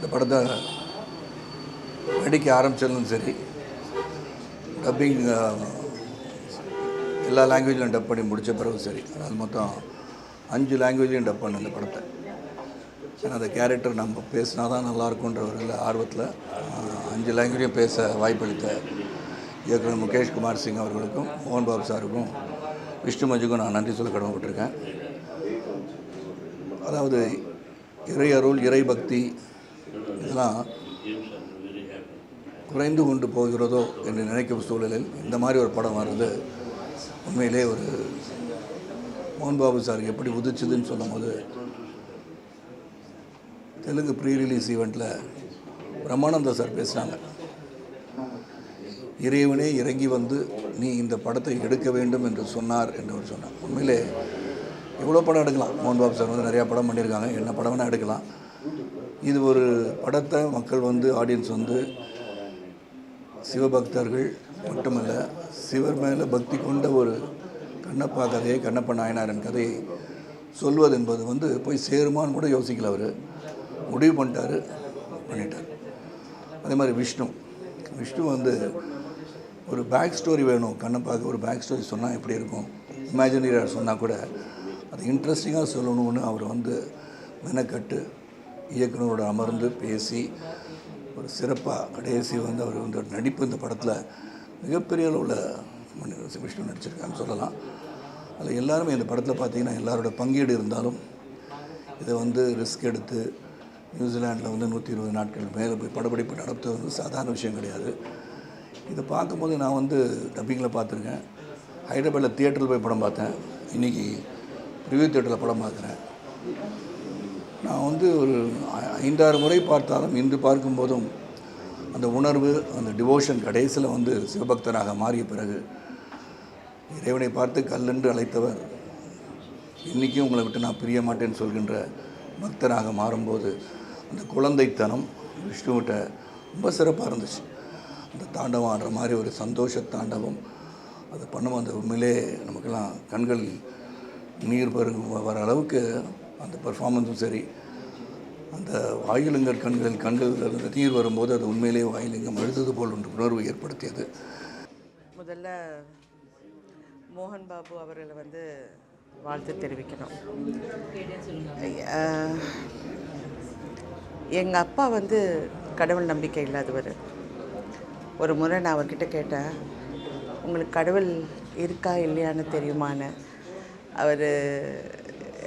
இந்த படத்தை நடிக்க ஆரம்பித்தாலும் சரி, டப்பிங் எல்லா லாங்குவேஜ்லையும் டப் பண்ணி முடித்த பிறகு சரி, அது மொத்தம் 5 லாங்குவேஜ்லையும் டப் பண்ண இந்த படத்தை. ஏன்னா அந்த கேரக்டர் நம்ம பேசினா தான் நல்லாயிருக்குன்ற ஒரு ஆர்வத்தில் 5 லாங்குவேஜையும் பேச வாய்ப்பளித்த இயக்குனர் முகேஷ் குமார் சிங் அவர்களுக்கும், மோகன் பாபு சாருக்கும், விஷ்ணு மஞ்சுக்கும் நான் நன்றி சொல்ல கடமைப்பட்டிருக்கேன். அதாவது இறை அருள், இறை பக்தி இதெல்லாம் குறைந்து கொண்டு போகிறதோ என்று நினைக்கும் சூழலில் இந்த மாதிரி ஒரு படம் வர்றது உண்மையிலே ஒரு மோகன் பாபு சாருக்கு எப்படி உதிச்சுதுன்னு சொல்லும் போது, தெலுங்கு ப்ரீ ரிலீஸ் ஈவெண்ட்டில் பிரம்மானந்தா சார் பேசுனாங்க. இறைவனே இறங்கி வந்து நீ இந்த படத்தை எடுக்க வேண்டும் என்று சொன்னார் என்று அவர் சொன்னார். உண்மையிலே எவ்வளோ படம் எடுக்கலாம். மோகன் பாபு சார் வந்து நிறையா படம் பண்ணியிருக்காங்க, என்ன படம் வேணால் எடுக்கலாம். இது ஒரு படத்தை மக்கள் வந்து ஆடியன்ஸ் வந்து சிவபக்தர்கள் மட்டுமல்ல, சிவர் மேலே பக்தி கொண்ட ஒரு கண்ணப்பா கதையை, கண்ணப்ப நாயனாரின் கதையை சொல்வது என்பது வந்து போய் சேருமான்னு கூட யோசிக்கல. அவர் முடிவு பண்ணிட்டார். அதே மாதிரி விஷ்ணு வந்து ஒரு பேக் ஸ்டோரி வேணும், கண்ணப்பாவுக்கு ஒரு பேக் ஸ்டோரி சொன்னால் எப்படி இருக்கும், இமேஜினரியாக சொன்னால் கூட அது இன்ட்ரெஸ்டிங்காக சொல்லணும்னு அவர் வந்து மெனக்கட்டு இயக்குனரோடு அமர்ந்து பேசி ஒரு சிறப்பாக கடைசி வந்து அவர் வந்து நடிப்பு இந்த படத்தில் மிகப்பெரிய அளவில் விஷ்ணு நடிச்சிருக்கான்னு சொல்லலாம். அதில் எல்லாருமே இந்த படத்தில் பார்த்திங்கன்னா எல்லாரோட பங்கீடு இருந்தாலும் இதை வந்து ரிஸ்க் எடுத்து நியூசிலாண்டில் வந்து 120 நாட்கள் மேலே போய் படப்பிடிப்பு நடத்துவது வந்து சாதாரண விஷயம் கிடையாது. இதை பார்க்கும்போது நான் வந்து டப்பிங்கில் பார்த்துருக்கேன், ஹைதராபாத்தில் தியேட்டரில் போய் படம் பார்த்தேன், இன்றைக்கி ரிவ்யூ தியேட்டரில் படம் பார்க்குறேன். நான் வந்து ஒரு 5-6 முறை பார்த்தாலும் இன்று பார்க்கும்போதும் அந்த உணர்வு, அந்த டிவோஷன் கடைசியில் வந்து சிவபக்தனாக மாறிய பிறகு இறைவனை பார்த்து கல்லென்று அழைத்தவர் இன்றைக்கும் உங்களை விட்டு நான் பிரிய மாட்டேன்னு சொல்கின்ற பக்தனாக மாறும்போது அந்த குழந்தைத்தனம் விஷ்ணுவிட்ட ரொம்ப சிறப்பாக இருந்துச்சு. அந்த தாண்டவம் ஆடுற மாதிரி ஒரு சந்தோஷ தாண்டவம் அது பண்ணும். அந்த உண்மையிலே நமக்கெல்லாம் கண்கள் நீர் வர அளவுக்கு அந்த பர்ஃபார்மன்ஸும் சரி, அந்த வாயிலுங்கர் கண்கள் நீர் வரும்போது அது உண்மையிலே வாயிலிங்கம் அழுத்தது போல் ஒன்று உணர்வு ஏற்படுத்தியது. முதல்ல மோகன் பாபு அவர்களை வந்து வாழ்த்து தெரிவிக்கணும். எங்கள் அப்பா வந்து கடவுள் நம்பிக்கை இல்லாதவர். ஒரு முறை நான் அவர்கிட்ட கேட்டேன், உங்களுக்கு கடவுள் இருக்கா இல்லையான்னு தெரியுமான்னு. அவர்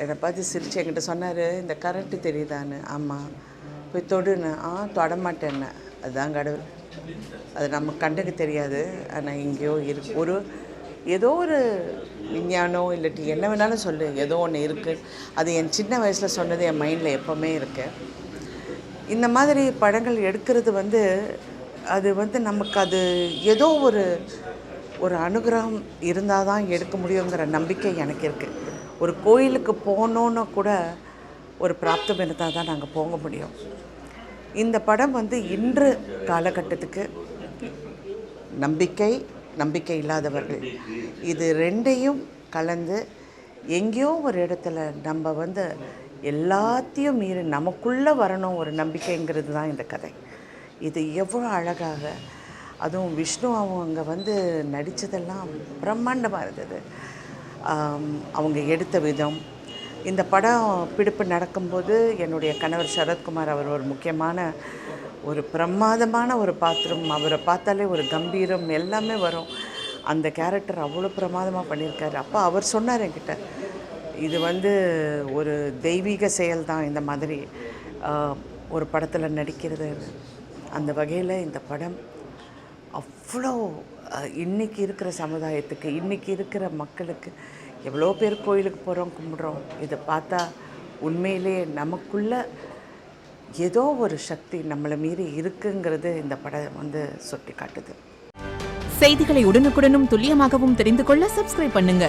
என்னை பார்த்து சிரித்து என்கிட்ட சொன்னார், இந்த கரண்ட்டு தெரியுதான்னு. ஆமாம். போய் தொடுன்னு. தொடமாட்டேன்னு. அதுதான் கடவுள். அது நம்ம கண்ணுக்கு தெரியாது, ஆனால் எங்கேயோ இருக்கு. ஏதோ ஒரு விஞ்ஞானம் இல்லாட்டி என்ன வேணாலும் சொல்லு, ஏதோ ஒன்று இருக்குது. அது என் சின்ன வயசில் சொன்னது என் மைண்டில் எப்போவுமே இருக்குது. இந்த மாதிரி படங்கள் எடுக்கிறது வந்து அது வந்து நமக்கு அது ஏதோ ஒரு அனுகிரகம் இருந்தால் தான் எடுக்க முடியுங்கிற நம்பிக்கை எனக்கு இருக்குது. ஒரு கோயிலுக்கு போகணுன்னு கூட ஒரு பிராப்தம் இருந்தால் தான் நாங்கள் போக முடியும். இந்த படம் வந்து இன்று காலகட்டத்துக்கு நம்பிக்கை இல்லாதவர்கள் இது ரெண்டையும் கலந்து எங்கேயோ ஒரு இடத்துல நம்ம வந்து எல்லாத்தையும் மீறி நமக்குள்ளே வரணும் ஒரு நம்பிக்கைங்கிறது தான் இந்த கதை. இது எவ்வளோ அழகாக, அதுவும் விஷ்ணு அவங்க வந்து நடித்ததெல்லாம் பிரம்மாண்டமாக இருந்தது. அவங்க எடுத்த விதம், இந்த படம் பிடிப்பு நடக்கும்போது என்னுடைய கணவர் சரத்குமார் அவர் ஒரு முக்கியமான ஒரு பிரமாதமான ஒரு பாத்திரம். அவரை பார்த்தாலே ஒரு கம்பீரம் எல்லாமே வரும். அந்த கேரக்டர் அவ்வளோ பிரமாதமாக பண்ணியிருக்காரு. அப்போ அவர் சொன்னார் என்கிட்ட, இது வந்து ஒரு தெய்வீக செயல் தான் இந்த மாதிரி ஒரு படத்தில் நடிக்கிறது. அந்த வகையில் இந்த படம் அவ்வளோ இன்றைக்கி இருக்கிற சமுதாயத்துக்கு, இன்றைக்கி இருக்கிற மக்களுக்கு, எவ்வளோ பேர் கோயிலுக்கு போகிறோம், கும்பிட்றோம், இதை பார்த்தா உண்மையிலே நமக்குள்ள ஏதோ ஒரு சக்தி நம்மளை மீறி இருக்குங்கிறது இந்த படம் வந்து சுட்டி காட்டுது. செய்திகளை உடனுக்குடனும் துல்லியமாகவும் தெரிந்து கொள்ள சப்ஸ்கிரைப் பண்ணுங்க.